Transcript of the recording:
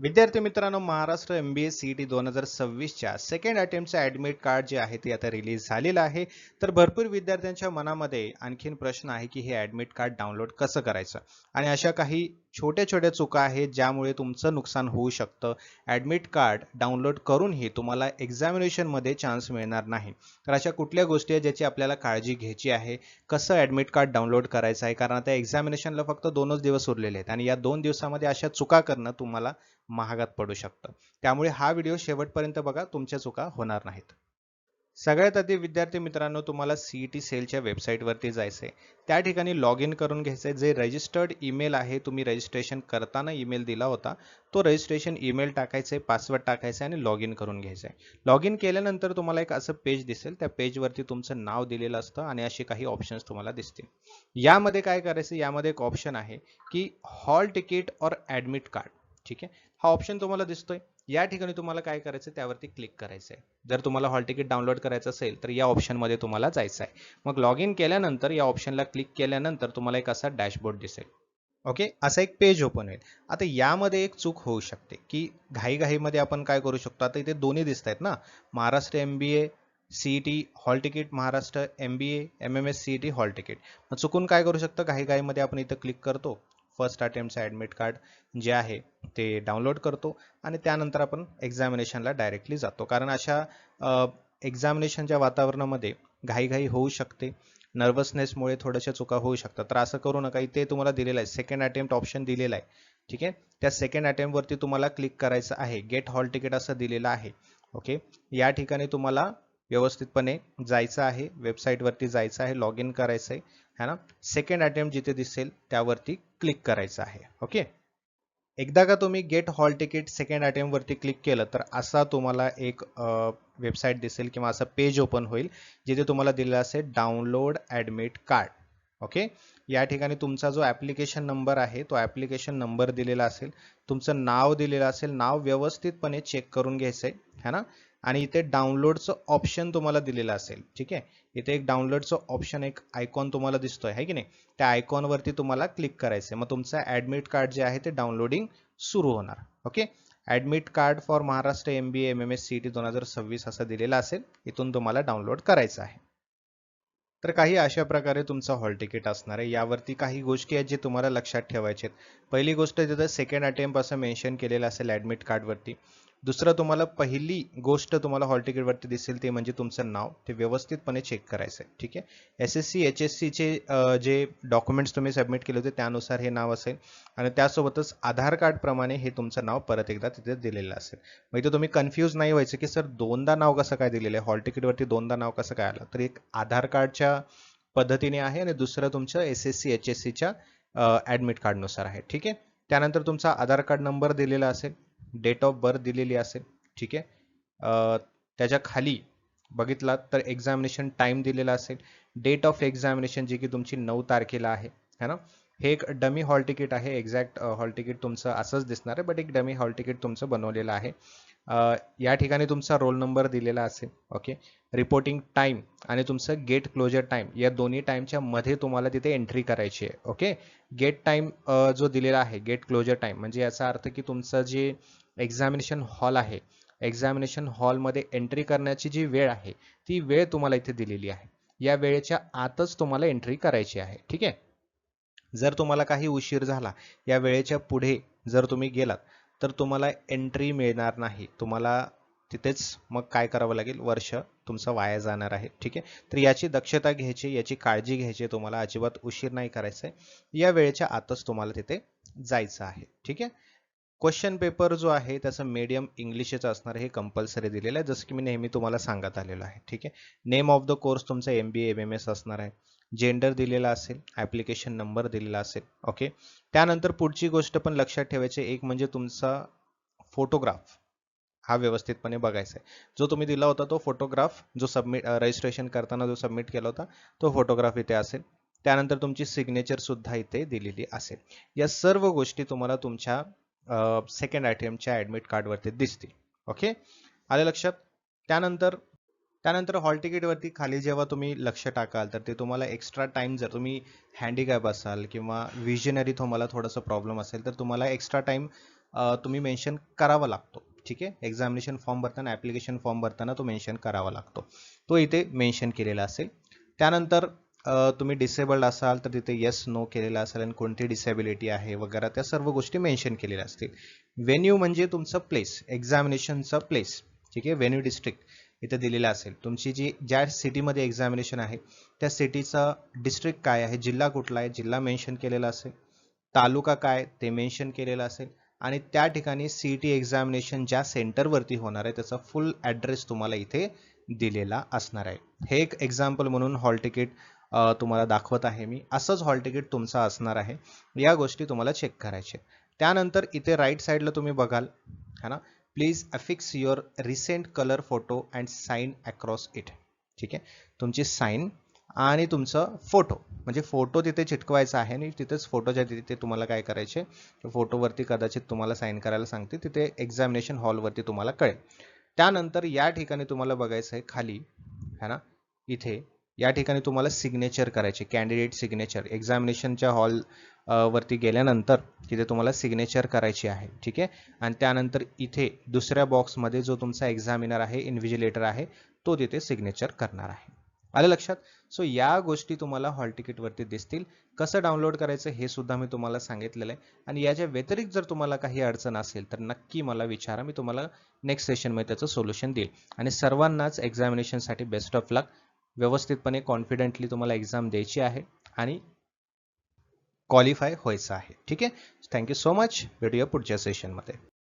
विद्यार्थी मित्रांनो, Maharashtra MBA CET 2026च्या सेकंड अटेम्प्टचं ॲडमिट कार्ड जे आहे ते आता रिलीज झालेलं आहे. तर भरपूर विद्यार्थ्यांच्या मनामध्ये आणखीन प्रश्न आहे की हे ॲडमिट कार्ड डाउनलोड कसं करायचं? आणि अशा काही छोट्या-छोट्या चुका आहेत ज्यामुळे तुमचं नुकसान होऊ शकतं. ॲडमिट कार्ड डाउनलोड करूनही तुम्हाला एक्झामिनेशनमध्ये चान्स मिळणार नाही. तर अशा कुठल्या गोष्टी आहेत ज्याची आपल्याला काळजी घ्यायची आहे? कसं ॲडमिट कार्ड डाउनलोड करायचं आहे? कारण आता एक्झामिनेशनला फक्त 2च दिवस उरलेले आहेत आणि या 2 दिवसामध्ये अशा चुका करणं तुम्हाला महागात पडू शकतं. त्यामुळे हा व्हिडिओ शेवटपर्यंत बघा, तुमच्या चुका होणार नाहीत. सगळ्यात आधी विद्यार्थी मित्रांनो, तुम्हाला CET सेलच्या वेबसाईटवरती जायचं आहे. त्या ठिकाणी लॉग इन करून घ्यायचं आहे. जे रजिस्टर्ड ईमेल आहे, तुम्ही रजिस्ट्रेशन करताना ईमेल दिला होता, तो रजिस्ट्रेशन ईमेल टाकायचा आहे, पासवर्ड टाकायचा आहे आणि लॉग इन करून घ्यायचं आहे. लॉग इन केल्यानंतर तुम्हाला एक असं पेज दिसेल. त्या पेजवरती तुमचं नाव दिलेलं असतं आणि असे काही ऑप्शन्स तुम्हाला दिसतील. यामध्ये काय करायचं, यामध्ये एक ऑप्शन आहे की हॉल तिकीट और ॲडमिट कार्ड. ठीक आहे, हा ऑप्शन तुम्हाला दिसतोय. या ठिकाणी तुम्हाला काय करायचं, त्यावरती क्लिक करायचं आहे. जर तुम्हाला हॉल तिकीट डाउनलोड करायचं असेल तर या ऑप्शनमध्ये तुम्हाला जायचं आहे. मग लॉग इन केल्यानंतर या ऑप्शनला क्लिक केल्यानंतर तुम्हाला एक असा डॅशबोर्ड दिसेल. ओके, असं एक पेज ओपन होईल. आता यामध्ये एक चूक होऊ शकते की घाईघाईमध्ये आपण काय करू शकतो. आता इथे दोन्ही दिसत आहेत ना, Maharashtra MBA CET hall ticket, Maharashtra MBA MMS CET hall ticket. मग चुकून काय करू शकतं, घाईघाईमध्ये आपण इथं क्लिक करतो, फर्स्ट अटेम्प्टचं ॲडमिट कार्ड जे आहे ते डाउनलोड करतो आणि त्यानंतर आपण एक्झामिनेशनला डायरेक्टली जातो. कारण अशा एक्झामिनेशनच्या वातावरणामध्ये घाईघाई होऊ शकते. नर्वसनेसमुळे थोड्याशा चुका होऊ शकतात. तर असं करू नका. इथे तुम्हाला दिलेलं आहे, सेकंड अटेम्प्ट ऑप्शन दिलेला आहे. ठीक आहे, त्या सेकंड अटेम्प्टवरती तुम्हाला क्लिक करायचं आहे. गेट हॉल तिकीट असं दिलेलं आहे. ओके, या ठिकाणी तुम्हाला व्यवस्थितपणे जायचं आहे, वेबसाईटवरती जायचं आहे, लॉग इन करायचं आहे, है ना. सेकंड अटेम्प्ट जिथे दिसेल त्यावरती क्लिक करायचं आहे. ओके, एकदा का तुम्ही GATE hall ticket second attempt वरती क्लिक केलं तर असा तुम्हाला एक वेबसाईट दिसेल किंवा असं पेज ओपन होईल जिथे तुम्हाला दिलेलं असेल डाउनलोड ॲडमिट कार्ड. ओके, या ठिकाणी तुमचा जो ॲप्लिकेशन नंबर आहे तो ॲप्लिकेशन नंबर दिलेला असेल, तुमचं नाव दिलेलं असेल, नाव व्यवस्थितपणे चेक करून घ्यायचं आहे, है ना. आणि इथे डाउनलोडचं ऑप्शन तुम्हाला दिलेलं असेल. ठीक आहे, इथे एक डाउनलोडचं ऑप्शन, एक आयकॉन तुम्हाला दिसतोय आहे की नाही, त्या आयकॉनवरती तुम्हाला क्लिक करायचं आहे. मग तुमचं ॲडमिट कार्ड जे आहे ते डाउनलोडिंग सुरू होणार. Okay, admit card for Maharashtra MBA MMS CET 2026 असं दिलेलं असेल, इथून तुम्हाला डाउनलोड करायचं आहे. तर काही अशा प्रकारे तुमचं हॉल तिकीट असणार आहे. यावरती काही गोष्टी आहेत जे तुम्हाला लक्षात ठेवायचे आहेत. पहिली गोष्ट, तिथं सेकंड अटेम्प्ट असं मेन्शन केलेलं असेल ॲडमिट कार्डवरती. दुसरं, तुम्हाला पहिली गोष्ट तुम्हाला हॉल तिकीटवरती दिसेल ते म्हणजे तुमचं नाव, ते व्यवस्थितपणे चेक करायचं आहे. ठीक आहे, SSC HSCचे जे डॉक्युमेंट्स तुम्ही सबमिट केले होते त्यानुसार हे नाव असेल आणि त्यासोबतच आधार कार्ड प्रमाणे हे तुमचं नाव परत एकदा तिथे दिलेलं असेल. मग इथे तुम्ही कन्फ्यूज नाही व्हायचं की सर दोनदा नाव कसं काय दिलेलं आहे, हॉल तिकीटवरती दोनदा नाव कसं काय आलं. तर एक आधार कार्डच्या पद्धतीने आहे आणि दुसरं तुमच्या SSC HSCच्या ॲडमिट कार्डनुसार आहे. ठीक आहे, त्यानंतर तुमचा आधार कार्ड नंबर दिलेला असेल, डेट ऑफ बर्थ दिलेली असेल. ठीक आहे, त्याच्या खाली बघितलात तर एक्झामिनेशन टाइम दिलेला असेल, डेट ऑफ एक्झामिनेशन जी की तुमची 9 तारखेला आहे, है ना. हे एक डमी हॉल तिकीट आहे. एक्झॅक्ट हॉल तिकीट तुमचं असंच दिसणार आहे, बट एक डमी हॉल तिकीट तुमचं बनवलेलं आहे. या ठिकाणी तुमचा रोल नंबर दिलेला असेल. ओके, रिपोर्टिंग टाइम आणि तुमचं गेट क्लोजर टाइम या दोन्ही टाइमच्या मध्ये तुम्हाला तिथे एंट्री करायची आहे. ओके, गेट टाइम जो दिलेला आहे, गेट क्लोजर टाइम म्हणजे याचा अर्थ की तुमचं जे एक्झामिनेशन हॉल आहे, एक्झामिनेशन हॉलमध्ये एंट्री करण्याची जी वेळ आहे ती वेळ तुम्हाला इथे दिलेली आहे. या वेळेच्या आतच तुम्हाला एंट्री करायची आहे. ठीक आहे, जर तुम्हाला काही उशीर झाला, या वेळेच्या पुढे जर तुम्ही गेलात तर तुम्हाला एंट्री मिळणार नाही. तुम्हाला तिथेच मग काय करावं लागेल, वर्ष तुमचं वाया जाणार आहे. ठीक आहे, तर याची दक्षता घ्यायची, याची काळजी घ्यायची, तुम्हाला अजिबात उशीर नाही करायचा आहे. या वेळेच्या आतच तुम्हाला तिथे जायचं आहे. ठीक आहे, क्वेश्चन पेपर जो आहे त्याचं मीडियम इंग्लिशच असणार, हे कंपल्सरी दिलेलं आहे, जसं की मी नेहमी तुम्हाला सांगत आलेलो आहे. ठीक आहे, नेम ऑफ द कोर्स तुमचा MBA MMS असणार आहे, जेंडर दिलेला असेल, ॲप्लिकेशन नंबर दिलेला असेल. ओके, त्यानंतर पुढची गोष्ट पण लक्षात ठेवायची, एक म्हणजे तुमचा फोटोग्राफ हा व्यवस्थितपणे बघायचा आहे. जो तुम्ही दिला होता तो फोटोग्राफ, जो रजिस्ट्रेशन करताना जो सबमिट केला होता तो फोटोग्राफ इथे असेल. त्यानंतर तुमची सिग्नेचर सुद्धा इथे दिलेली असेल. या सर्व गोष्टी तुम्हाला तुमच्या सेकंड अटेम्प्टच्या ॲडमिट कार्डवरती दिसतील. ओके, आलं लक्षात. त्यानंतर त्यानंतर हॉल तिकीटवरती खाली जेव्हा तुम्ही लक्ष टाकाल तर ते तुम्हाला एक्स्ट्रा टाइम, जर तुम्ही हँडिकॅप असाल किंवा विजनरी तुम्हाला थोडंसं प्रॉब्लेम असेल तर तुम्हाला एक्स्ट्रा टाइम तुम्ही मेन्शन करावा लागतो. ठीक आहे, एक्झामिनेशन फॉर्म भरताना, ॲप्लिकेशन फॉर्म भरताना तो मेन्शन करावा लागतो. तो इथे मेन्शन केलेला असेल. त्यानंतर तुम्ही डिसेबल्ड असाल तर तिथे येस नो केलेला असेल आणि कोणती डिसेबिलिटी आहे वगैरे त्या सर्व गोष्टी मेन्शन केलेल्या असतील. व्हेन्यू म्हणजे तुमचं प्लेस, एक्झामिनेशनचं प्लेस. ठीक आहे, व्हेन्यू डिस्ट्रिक्ट इथे दिलेला असेल. तुमची ज्या सिटीमध्ये एक्झामिनेशन आहे त्या सिटीचा डिस्ट्रिक्ट काय आहे, जिल्हा कुठला आहे, जिल्हा मेन्शन केलेला असेल. तालुका काय ते मेन्शन केलेलं असेल आणि त्या ठिकाणी सीईटी एक्झामिनेशन ज्या सेंटरवरती होणार आहे त्याचा फुल ॲड्रेस तुम्हाला इथे दिलेला असणार आहे. हे एक एक्झाम्पल म्हणून हॉल तिकीट तुम्हाला दाखवत आहे मी. असंच हॉल तिकीट तुमचं असणार आहे. या गोष्टी तुम्हाला चेक करायचे. त्यानंतर इथे राईट साईडला तुम्ही बघाल है ना, please affix your recent colour photo and sign across it. ठीक आहे, तुमची साईन आणि तुमचं फोटो म्हणजे फोटो तिथे चिटकवायचा आहे आणि तिथेच फोटोच्या तिथे तुम्हाला काय करायचे, फोटोवरती कदाचित तुम्हाला साईन करायला सांगते, तिथे एक्झामिनेशन हॉलवरती तुम्हाला कळेल. त्यानंतर या ठिकाणी तुम्हाला बघायचं आहे खाली है ना, इथे या ठिकाणी तुम्हाला सिग्नेचर करायचे, कॅन्डिडेट सिग्नेचर. एक्झामिनेशनच्या हॉल वरती गेल्यानंतर तिथे तुम्हाला सिग्नेचर करायची आहे. ठीक आहे, आणि त्यानंतर इथे दुसऱ्या बॉक्समध्ये जो तुमचा एक्झामिनर आहे, इन्व्हिजिलेटर आहे, तो तिथे सिग्नेचर करणार आहे. आलं लक्षात? सो या गोष्टी तुम्हाला हॉल तिकीटवरती दिसतील. कसं डाउनलोड करायचं हे सुद्धा मी तुम्हाला सांगितलेलं आहे. आणि याच्या व्यतिरिक्त जर तुम्हाला काही अडचण असेल तर नक्की मला विचारा, मी तुम्हाला नेक्स्ट सेशनमध्ये त्याचं सोल्युशन देईल. आणि सर्वांनाच एक्झामिनेशनसाठी बेस्ट ऑफ लक. व्यवस्थितपणे कॉन्फिडेंटली तुम्हाला एक्झाम द्यायची आहे आणि क्वालिफाय व्हायचं आहे. ठीक आहे, थँक्यू सो मच. भेटूया पुढच्या सेशनमध्ये.